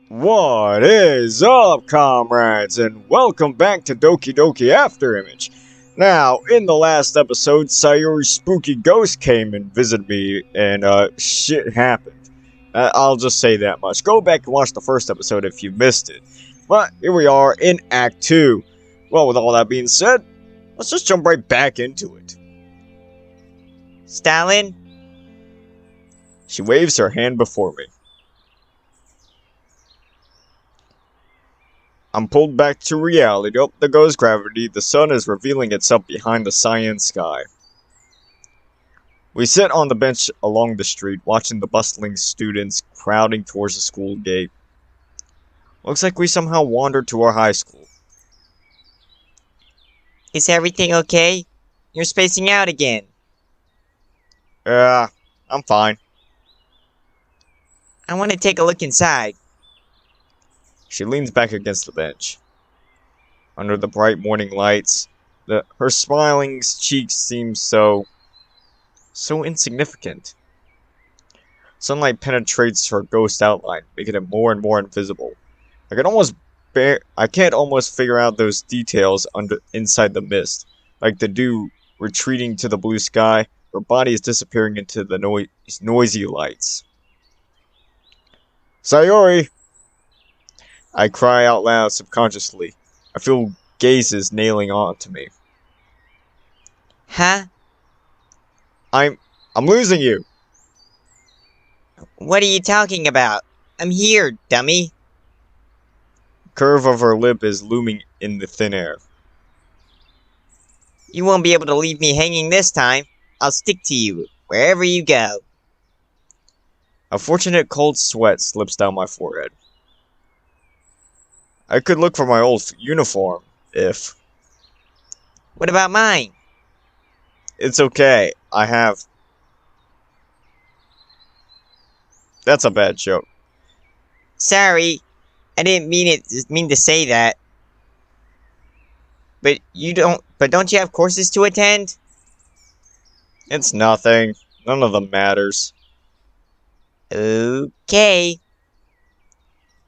What is up, comrades, and welcome back to Doki Doki Afterimage. Now, in the last episode, Sayori's spooky ghost came and visited me, and shit happened. I'll just say that much. Go back and watch the first episode if you missed it. But here we are in Act 2. Well, with all that being said, let's just jump right back into it. Stalin? She waves her hand before me. I'm pulled back to reality. Oh, there goes gravity. The sun is revealing itself behind the cyan sky. We sit on the bench along the street, watching the bustling students crowding towards the school gate. Looks like we somehow wandered to our high school. Is everything okay? You're spacing out again. Yeah, I'm fine. I want to take a look inside. She leans back against the bench. Under the bright morning lights, her smiling cheeks seem so insignificant. Sunlight penetrates her ghost outline, making it more and more invisible. I can't almost figure out those details inside the mist, like the dew retreating to the blue sky. Her body is disappearing into the noisy lights. Sayori! I cry out loud subconsciously. I feel gazes nailing onto me. Huh? I'm losing you! What are you talking about? I'm here, dummy. The curve of her lip is looming in the thin air. You won't be able to leave me hanging this time. I'll stick to you, wherever you go. A fortunate cold sweat slips down my forehead. I could look for my old uniform, if... What about mine? It's okay, I have... That's a bad joke. Sorry, I didn't mean to say that. But don't you have courses to attend? It's nothing. None of them matters. Okay.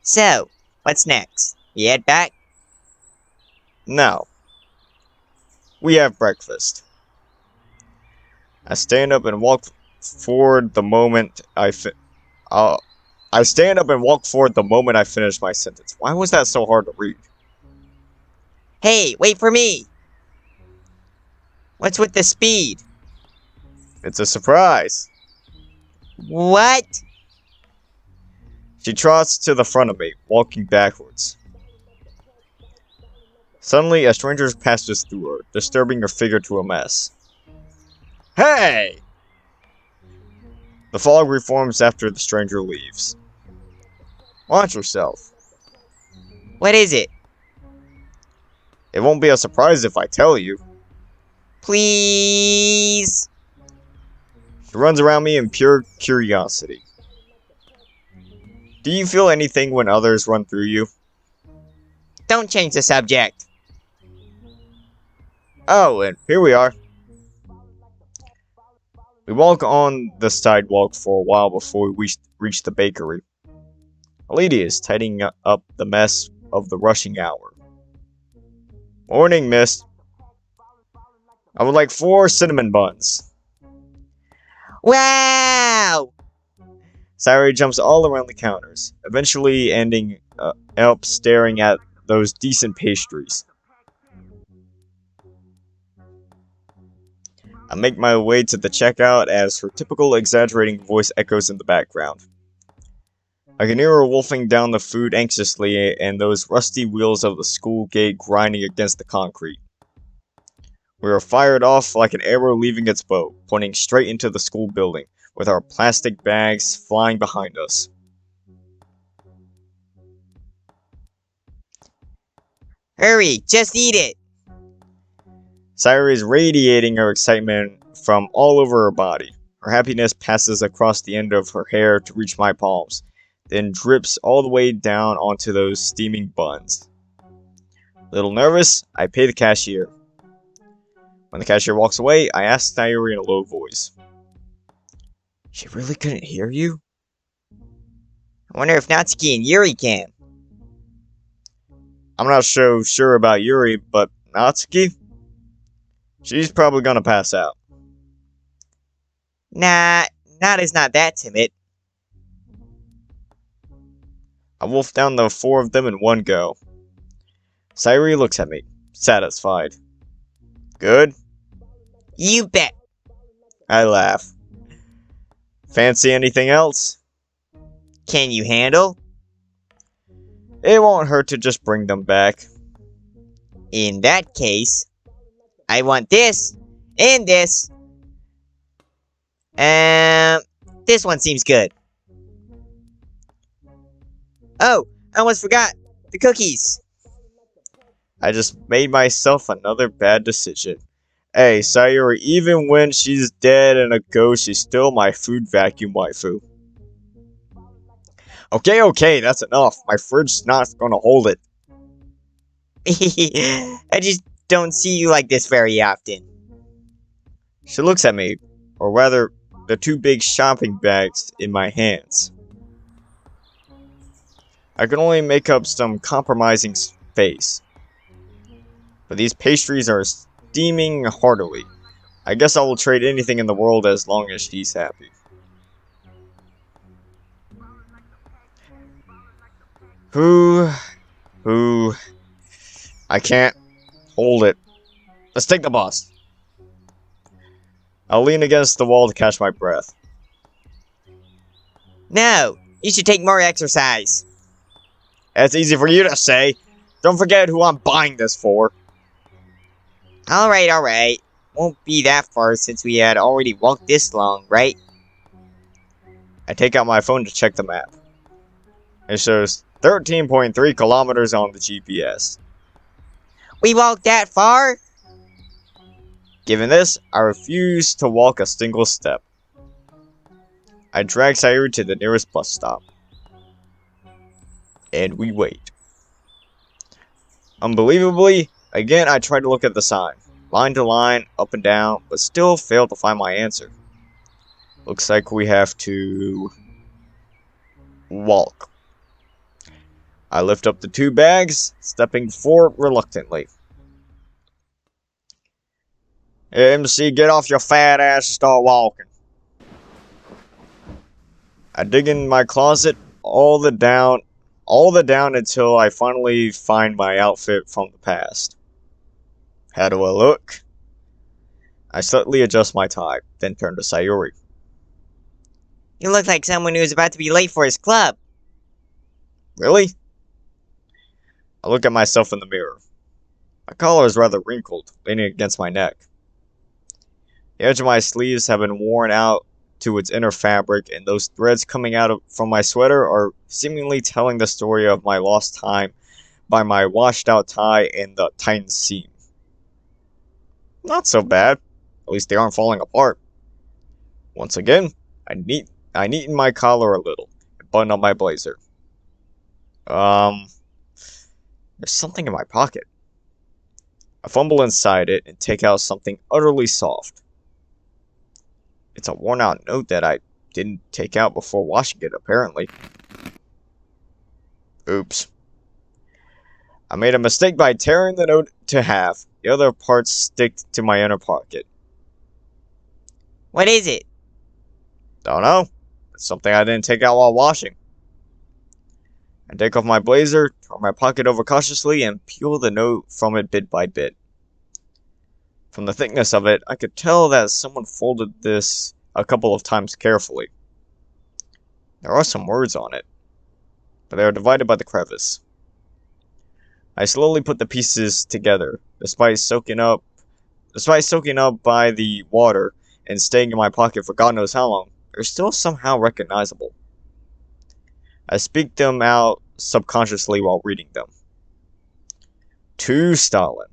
So, what's next? We head back? No. We have breakfast. I stand up and walk forward the moment I stand up and walk forward the moment I finish my sentence. Why was that so hard to read? Hey, wait for me! What's with the speed? It's a surprise. What? She trots to the front of me, walking backwards. Suddenly, a stranger passes through her, disturbing her figure to a mess. Hey! The fog reforms after the stranger leaves. Watch yourself. What is it? It won't be a surprise if I tell you. Please? She runs around me in pure curiosity. Do you feel anything when others run through you? Don't change the subject. Oh, and here we are. We walk on the sidewalk for a while before we reach the bakery. A lady is tidying up the mess of the rushing hour. Morning, miss. I would like 4 cinnamon buns. Wow! Sayori jumps all around the counters, eventually ending up staring at those decent pastries. I make my way to the checkout as her typical exaggerating voice echoes in the background. I can hear her wolfing down the food anxiously and those rusty wheels of the school gate grinding against the concrete. We are fired off like an arrow leaving its bow, pointing straight into the school building, with our plastic bags flying behind us. Hurry, just eat it! Sayori is radiating her excitement from all over her body. Her happiness passes across the end of her hair to reach my palms, then drips all the way down onto those steaming buns. Little nervous, I pay the cashier. When the cashier walks away, I ask Sayori in a low voice. She really couldn't hear you? I wonder if Natsuki and Yuri can. I'm not so sure about Yuri, but Natsuki? She's probably gonna pass out. Nah, Nada's not that timid. I wolfed down the 4 of them in one go. Sayori looks at me, satisfied. Good? You bet. I laugh. Fancy anything else? Can you handle? It won't hurt to just bring them back. In that case, I want this and this. This one seems good. Oh, I almost forgot the cookies. I just made myself another bad decision. Hey, Sayori, even when she's dead and a ghost, she's still my food vacuum waifu. Okay, that's enough. My fridge's not gonna hold it. I just don't see you like this very often. She looks at me, or rather, the 2 big shopping bags in my hands. I can only make up some compromising face. But these pastries are steaming heartily. I guess I will trade anything in the world as long as she's happy. Who? I can't hold it. Let's take the bus. I'll lean against the wall to catch my breath. No, you should take more exercise. That's easy for you to say. Don't forget who I'm buying this for. Alright. Won't be that far since we had already walked this long, right? I take out my phone to check the map. It shows 13.3 kilometers on the GPS. We walked that far? Given this, I refuse to walk a single step. I drag Sayori to the nearest bus stop. And we wait. Unbelievably, again I try to look at the sign. Line to line, up and down, but still fail to find my answer. Looks like we have to walk. I lift up the 2 bags, stepping forward reluctantly. Hey, MC, get off your fat ass and start walking. I dig in my closet, all the down until I finally find my outfit from the past. How do I look? I slightly adjust my tie, then turn to Sayori. You look like someone who is about to be late for his club. Really? I look at myself in the mirror. My collar is rather wrinkled, leaning against my neck. The edge of my sleeves have been worn out to its inner fabric, and those threads coming out from my sweater are seemingly telling the story of my lost time by my washed out tie and the tightened seam. Not so bad. At least they aren't falling apart. Once again, I neaten my collar a little and button up my blazer. There's something in my pocket. I fumble inside it and take out something utterly soft. It's a worn out note that I didn't take out before washing it, apparently. Oops. I made a mistake by tearing the note to half. The other parts stick to my inner pocket. What is it? Don't know. It's something I didn't take out while washing. I take off my blazer, turn my pocket over cautiously, and peel the note from it bit by bit. From the thickness of it, I could tell that someone folded this a couple of times carefully. There are some words on it, but they are divided by the crevice. I slowly put the pieces together, despite soaking up by the water and staying in my pocket for God knows how long. They're still somehow recognizable. I speak them out subconsciously while reading them. To Stalin.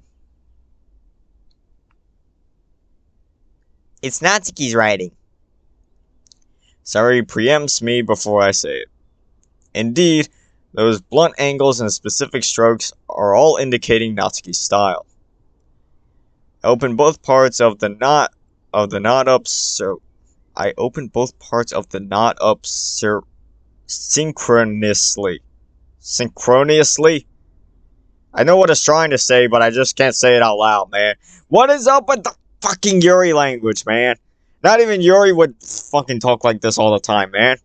It's Natsuki's writing. Sayori preempts me before I say it. Indeed, those blunt angles and specific strokes are all indicating Natsuki's style. I open both parts of the knot up synchronously. Synchronously? I know what it's trying to say, but I just can't say it out loud, man. What is up with the fucking Yuri language, man? Not even Yuri would fucking talk like this all the time, man.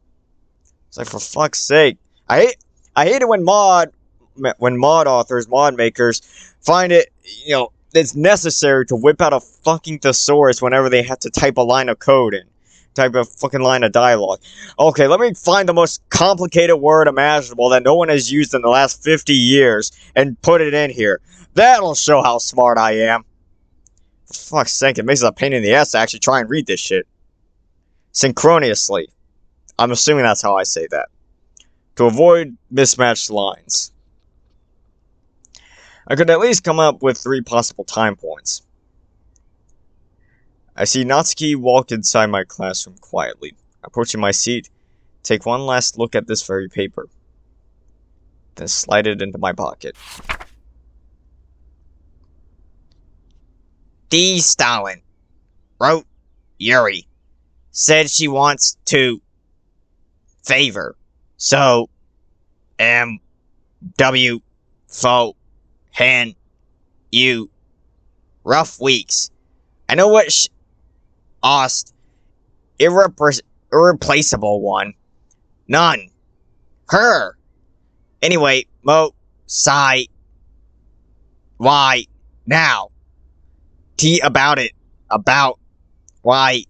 It's like, for fuck's sake. I hate it when mod authors, mod makers, find it, it's necessary to whip out a fucking thesaurus whenever they have to type a line of code in. Type a fucking line of dialogue. Okay, let me find the most complicated word imaginable that no one has used in the last 50 years and put it in here. That'll show how smart I am. For fuck's sake, it makes it a pain in the ass to actually try and read this shit. Synchronously. I'm assuming that's how I say that. To avoid mismatched lines. I could at least come up with 3 possible time points. I see Natsuki walk inside my classroom quietly. Approaching my seat, take one last look at this very paper. Then slide it into my pocket. D. Stalin wrote Yuri. Said she wants to favor. So, W. Fo. Han. You. Rough weeks. I know what Ost. Irreplaceable one. None. Her. Anyway, Mo. Sai. Why. Now. T about it. About. Why.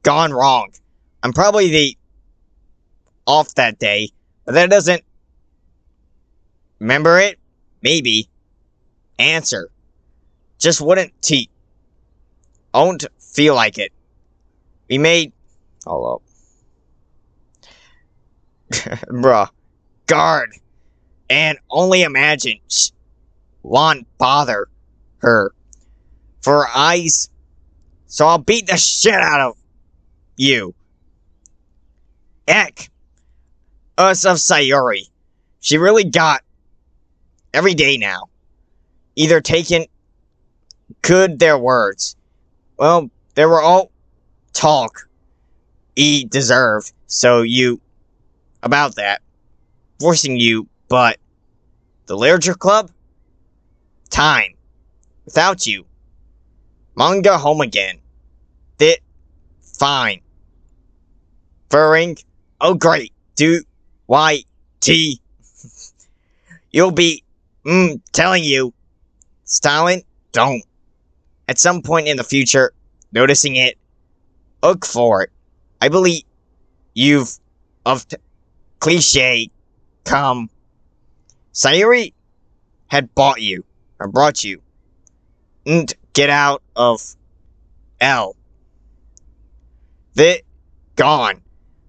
Gone wrong. I'm probably the off that day, but that doesn't remember it? Maybe. Answer. Just wouldn't won't feel like it. We made Hold up. bruh. Guard. And only imagine won't bother her. For her eyes. So I'll beat the shit out of you. Eck. Us of Sayori. She really got every day now. Either taken good their words. Well, they were all talk. Deserved. So you about that. Forcing you, but the literature club? Time. Without you. Manga home again. Fine. Furring. Oh great. T. You'll be telling you. Stalin, don't. At some point in the future, noticing it, look for it. I believe you've of cliche come. Sayori had brought you. And get out of L. Gone.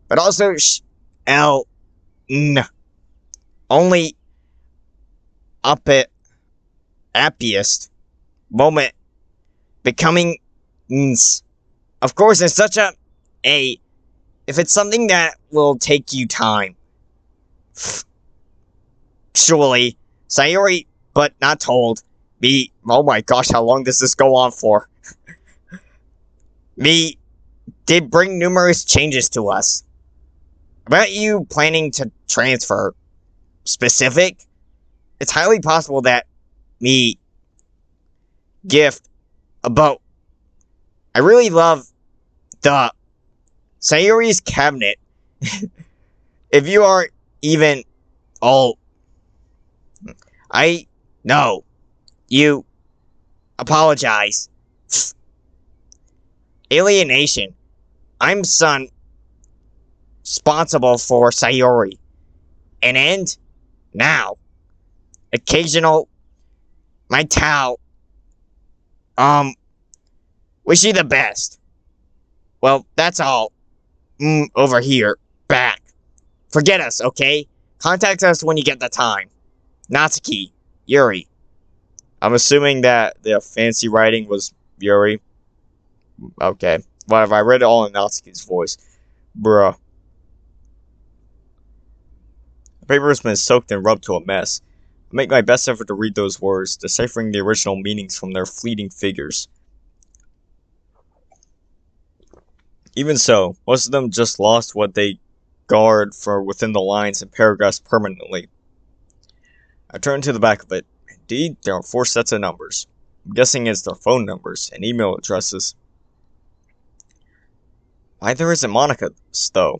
But also L. Only happiest moment becoming of course it's such a if it's something that will take you time. Surely Sayori, but not told me. Oh my gosh, how long does this go on for? Me did bring numerous changes to us. About you planning to transfer specific, it's highly possible that me gift about. I really love the Sayori's cabinet. If you are even all, I know you apologize. Alienation. I'm son responsible for Sayori. An end now. Occasional my Tao. Wish you the best. Well, that's all. Over here. Back. Forget us, okay? Contact us when you get the time. Natsuki. Yuri. I'm assuming that the fancy writing was Yuri. Okay. Whatever, I read it all in Natsuki's voice. Bruh. The paper has been soaked and rubbed to a mess. I make my best effort to read those words, deciphering the original meanings from their fleeting figures. Even so, most of them just lost what they discard for within the lines and paragraphs permanently. I turned to the back of it. Indeed, there are 4 sets of numbers. I'm guessing it's their phone numbers and email addresses. Why there isn't Monika, though?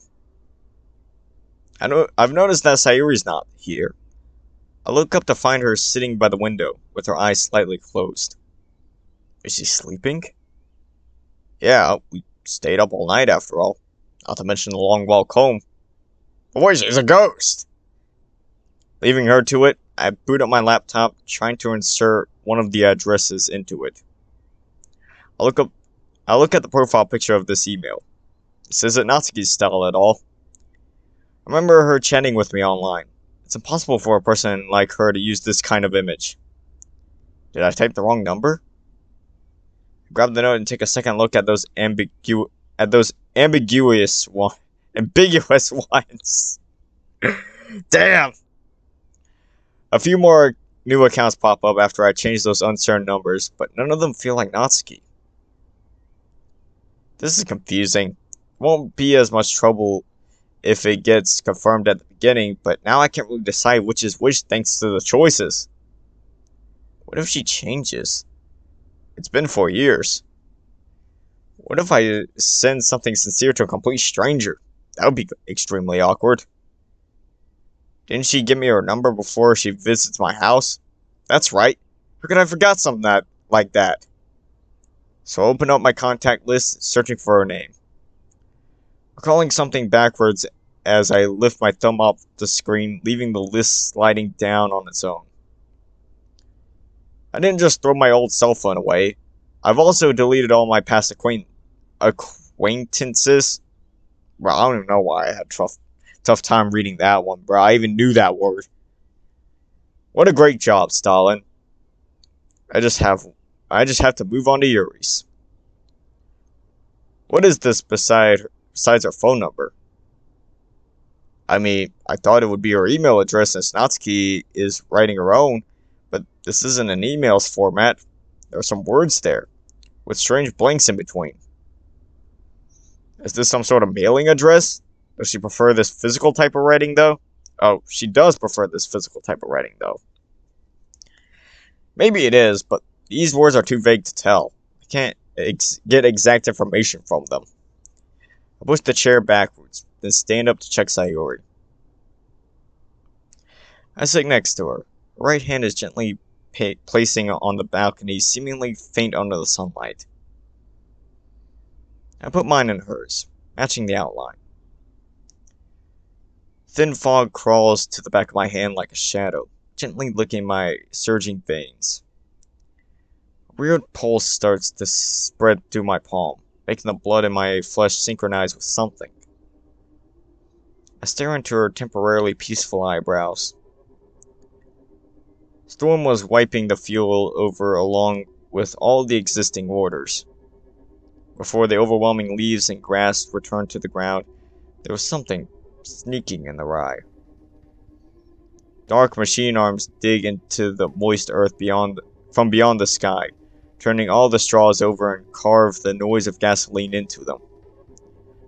I've noticed that Sayori's not here. I look up to find her sitting by the window, with her eyes slightly closed. Is she sleeping? Yeah, we stayed up all night after all. Not to mention the long walk home. Boy, she's a ghost! Leaving her to it, I boot up my laptop, trying to insert one of the addresses into it. I look at the profile picture of this email. This isn't Natsuki's style at all. I remember her chatting with me online. It's impossible for a person like her to use this kind of image. Did I type the wrong number? I grab the note and take a second look at those ambiguous ones. Damn! A few more new accounts pop up after I change those uncertain numbers, but none of them feel like Natsuki. This is confusing. It won't be as much trouble if it gets confirmed at the beginning, but now I can't really decide which is which thanks to the choices. What if she changes? It's been 4 years. What if I send something sincere to a complete stranger? That would be extremely awkward. Didn't she give me her number before she visits my house? That's right. How could I forget something like that? So I open up my contact list, searching for her name. Recalling something backwards as I lift my thumb off the screen, leaving the list sliding down on its own. I didn't just throw my old cell phone away. I've also deleted all my past acquaintances. Bro, I don't even know why I had tough time reading that one, bro. I even knew that word. What a great job, Stalin. I just have to move on to Yuri's. What is this besides her phone number? I mean, I thought it would be her email address since Natsuki is writing her own, but this isn't an emails format. There are some words there, with strange blanks in between. Is this some sort of mailing address? Does she prefer this physical type of writing, though? Oh, she does prefer this physical type of writing, though. Maybe it is, but these words are too vague to tell. I can't get exact information from them. I push the chair backwards, then stand up to check Sayori. I sit next to her. Her right hand is gently placing on the balcony, seemingly faint under the sunlight. I put mine in hers, matching the outline. Thin fog crawls to the back of my hand like a shadow, gently licking my surging veins. A weird pulse starts to spread through my palm, making the blood in my flesh synchronize with something. I stare into her temporarily peaceful eyebrows. Storm was wiping the fuel over along with all the existing orders. Before the overwhelming leaves and grass returned to the ground, there was something sneaking in the rye. Dark machine arms dig into the moist earth from beyond the sky, turning all the straws over and carve the noise of gasoline into them.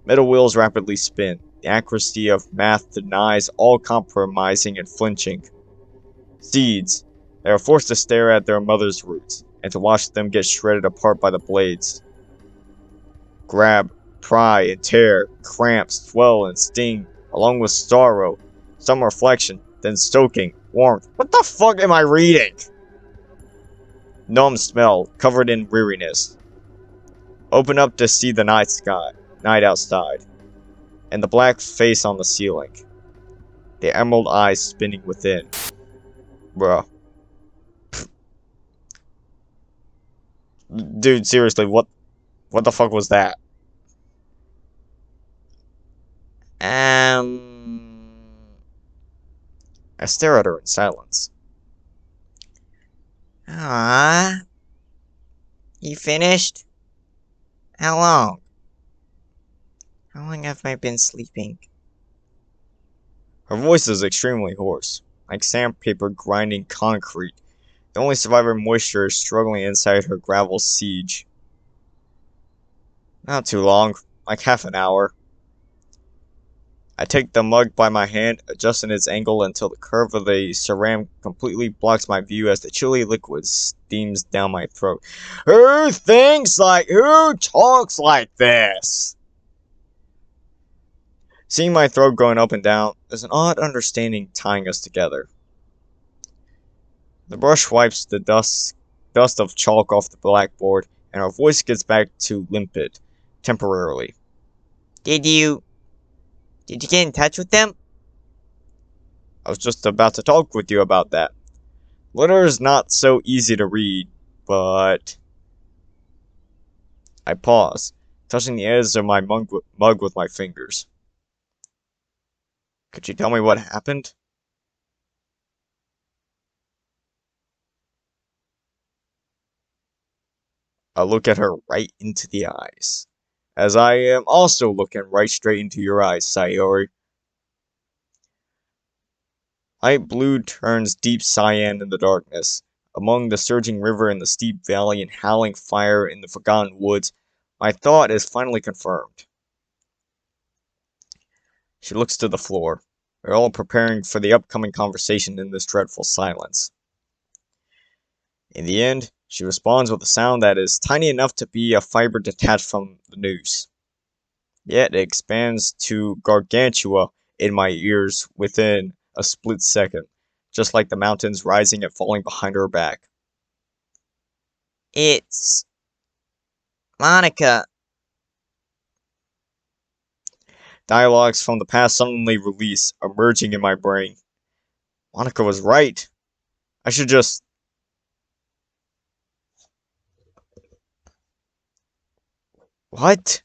Metal wheels rapidly spin. The accuracy of math denies all compromising and flinching. Seeds. They are forced to stare at their mother's roots, and to watch them get shredded apart by the blades. Grab, pry, and tear, cramp, swell, and sting, along with sorrow, some reflection, then stoking, warmth. What the fuck am I reading? Numb smell, covered in weariness. Open up to see the night outside, and the black face on the ceiling. The emerald eyes spinning within. Bruh. Dude, seriously, what the fuck was that? I stare at her in silence. Ah, you finished? How long? How long have I been sleeping? Her voice is extremely hoarse, like sandpaper grinding concrete. The only surviving moisture is struggling inside her gravel siege. Not too long, like half an hour. I take the mug by my hand, adjusting its angle until the curve of the ceramic completely blocks my view as the chilly liquid steams down my throat. Who talks like this? Seeing my throat going up and down, there's an odd understanding tying us together. The brush wipes the dust of chalk off the blackboard, and our voice gets back to limpid, temporarily. Did you get in touch with them? I was just about to talk with you about that. Letter is not so easy to read, but... I pause, touching the edge of my mug with my fingers. Could you tell me what happened? I look at her right into the eyes, as I am also looking right straight into your eyes, Sayori. Light blue turns deep cyan in the darkness. Among the surging river and the steep valley and howling fire in the forgotten woods, my thought is finally confirmed. She looks to the floor. We're all preparing for the upcoming conversation in this dreadful silence. In the end, she responds with a sound that is tiny enough to be a fiber detached from the noose. Yet it expands to gargantua in my ears within a split second, just like the mountains rising and falling behind her back. It's Monika. Dialogues from the past suddenly release, emerging in my brain. Monika was right. I should just... What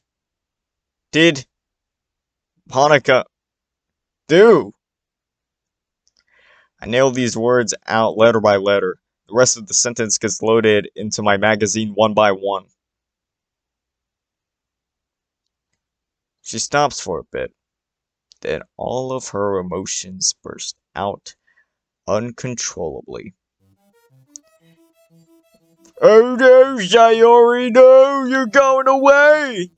did Monika do? I nail these words out letter by letter. The rest of the sentence gets loaded into my magazine one by one. She stops for a bit. Then all of her emotions burst out uncontrollably. Oh no, Sayori, no! You're going away!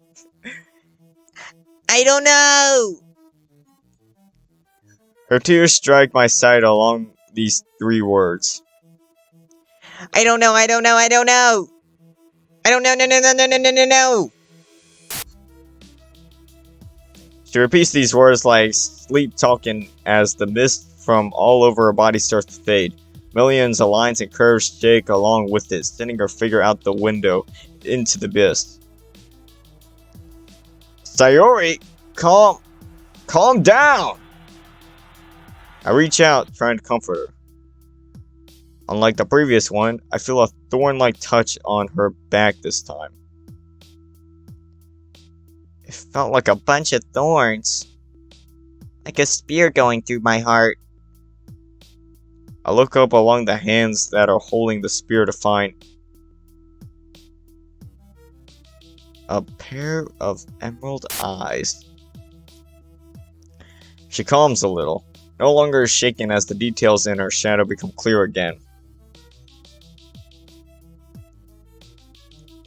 I don't know! Her tears strike my side along these 3 words. I don't know! I don't know! I don't know! No! She repeats these words like sleep talking as the mist from all over her body starts to fade. Millions of lines and curves shake along with it, sending her figure out the window into the abyss. Sayori, calm down! I reach out, trying to comfort her. Unlike the previous one, I feel a thorn-like touch on her back this time. It felt like a bunch of thorns. Like a spear going through my heart. I look up along the hands that are holding the spear to find a pair of emerald eyes. She calms a little, no longer shaken as the details in her shadow become clear again.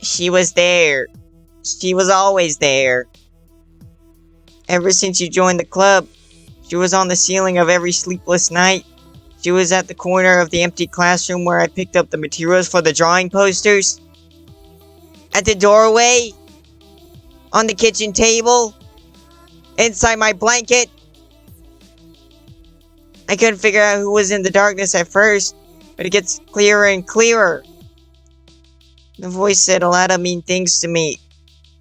She was there. She was always there. Ever since you joined the club, she was on the ceiling of every sleepless night. She was at the corner of the empty classroom where I picked up the materials for the drawing posters. At the doorway. On the kitchen table. Inside my blanket. I couldn't figure out who was in the darkness at first, but it gets clearer and clearer. The voice said a lot of mean things to me.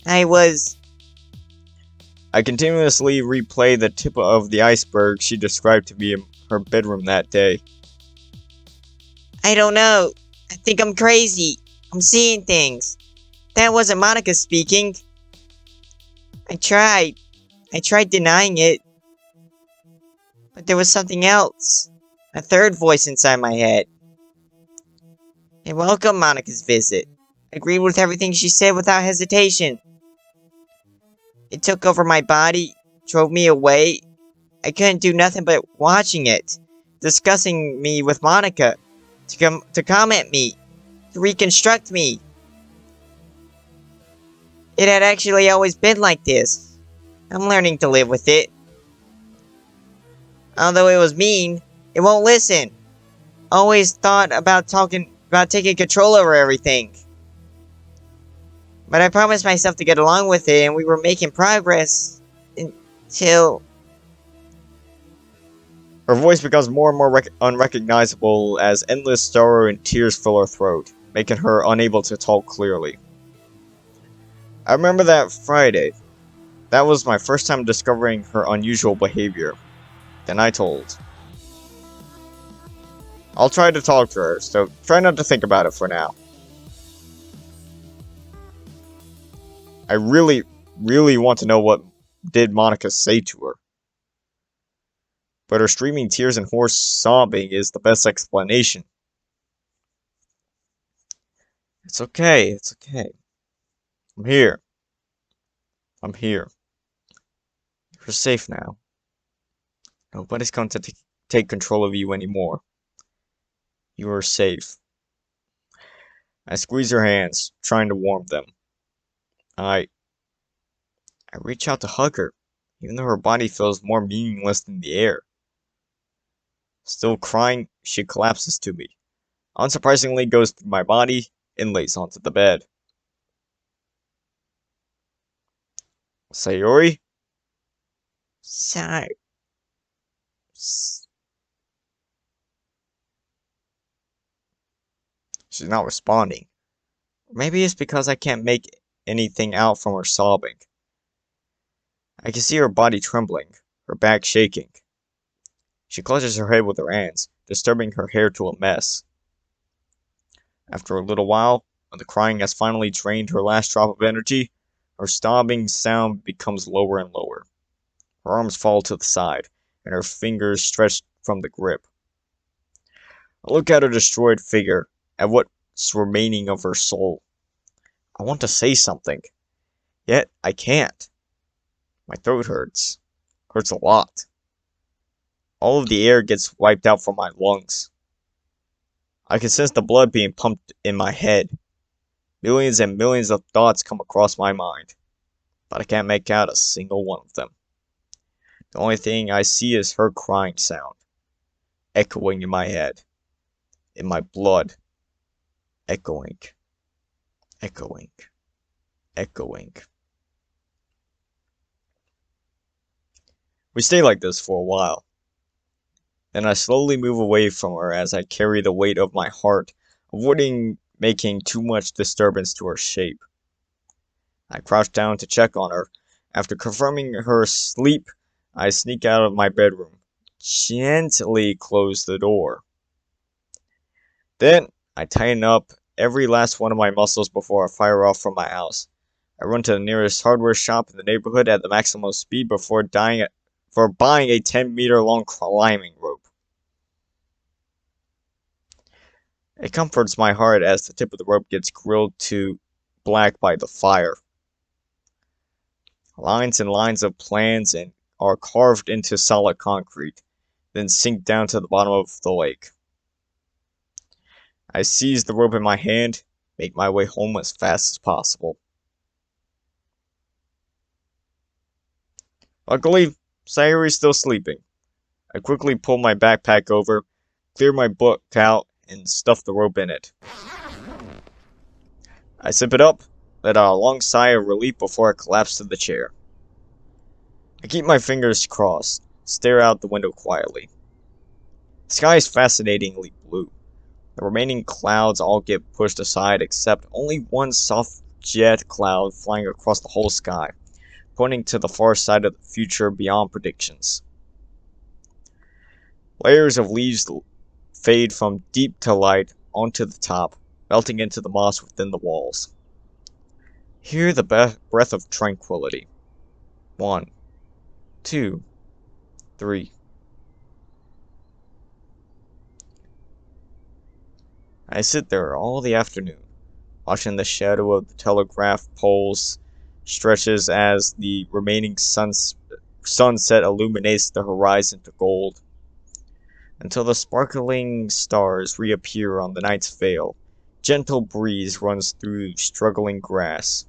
I continuously replay the tip of the iceberg she described to me in her bedroom that day. I don't know. I think I'm crazy. I'm seeing things. That wasn't Monika speaking. I tried denying it. But there was something else. A third voice inside my head. I welcomed Monika's visit. I agreed with everything she said without hesitation. It took over my body, drove me away. I couldn't do nothing but watching it, discussing me with Monika, to comment me, to reconstruct me. It had actually always been like this. I'm learning to live with it. Although it was mean, it won't listen. Always thought about taking control over everything. But I promised myself to get along with it, and we were making progress until... Her voice becomes more and more unrecognizable as endless sorrow and tears fill her throat, making her unable to talk clearly. I remember that Friday. That was my first time discovering her unusual behavior. Then I told. I'll try to talk to her, so try not to think about it for now. I really want to know what did Monika say to her. But her streaming tears and hoarse sobbing is the best explanation. It's okay, it's okay. I'm here. I'm here. You're safe now. Nobody's going to take control of you anymore. You are safe. I squeeze her hands, trying to warm them. I reach out to hug her, even though her body feels more meaningless than the air. Still crying, she collapses to me. Unsurprisingly, goes through my body and lays onto the bed. Sayori? Sorry. She's not responding. Maybe it's because I can't make anything out from her sobbing. I can see her body trembling, her back shaking. She clutches her head with her hands, disturbing her hair to a mess. After a little while, when the crying has finally drained her last drop of energy, her sobbing sound becomes lower and lower. Her arms fall to the side, and her fingers stretch from the grip. I look at her destroyed figure, at what's remaining of her soul. I want to say something, yet I can't. My throat hurts. Hurts a lot. All of the air gets wiped out from my lungs. I can sense the blood being pumped in my head. Millions and millions of thoughts come across my mind, but I can't make out a single one of them. The only thing I see is her crying sound, echoing in my head, in my blood, echoing, echoing, echoing. We stay like this for a while. Then I slowly move away from her as I carry the weight of my heart, avoiding making too much disturbance to her shape. I crouch down to check on her. After confirming her sleep, I sneak out of my bedroom, gently close the door. Then I tighten up every last one of my muscles before I fire off from my house. I run to the nearest hardware shop in the neighborhood at the maximum speed before buying a 10-meter long climbing rope. It comforts my heart as the tip of the rope gets grilled to black by the fire. Lines and lines of plans are carved into solid concrete, then sink down to the bottom of the lake. I seize the rope in my hand, make my way home as fast as possible. Luckily, Sayori's still sleeping. I quickly pull my backpack over, clear my book out, and stuff the rope in it. I zip it up, let out a long sigh of relief before I collapse to the chair. I keep my fingers crossed, stare out the window quietly. The sky is fascinatingly blue. The remaining clouds all get pushed aside except only one soft jet cloud flying across the whole sky, pointing to the far side of the future beyond predictions. Layers of leaves fade from deep to light onto the top, melting into the moss within the walls. Hear the breath of tranquility. 1, 2, 3. I sit there all the afternoon, watching the shadow of the telegraph poles stretches as the remaining sunset illuminates the horizon to gold, until the sparkling stars reappear on the night's veil. Gentle breeze runs through struggling grass.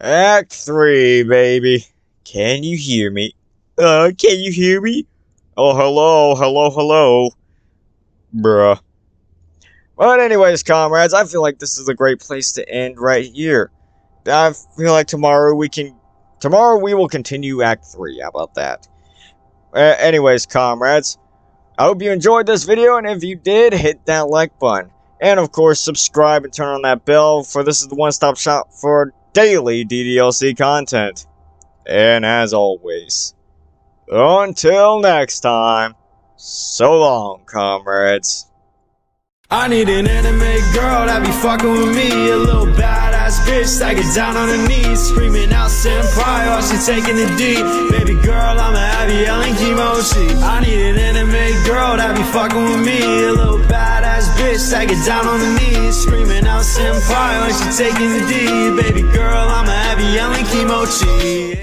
Act 3, baby. Can you hear me? Can you hear me? Oh, hello. Bruh. But anyways, comrades, I feel like this is a great place to end right here. I feel like tomorrow we will continue Act 3. How about that? Anyways, comrades, I hope you enjoyed this video, and if you did, hit that like button. And of course, subscribe and turn on that bell, for this is the one-stop shop for daily ddlc content. And as always, until next time, so long, comrades. I need an anime girl that be fucking with me. A little badass bitch that get down on her knees, screaming out senpai while she taking the D. Baby girl, I'ma have you yelling kimochi. I need an anime girl that be fucking with me. A little badass bitch that get down on her knees, screaming out senpai while she taking the D. Baby girl, I'ma have you yelling kimochi.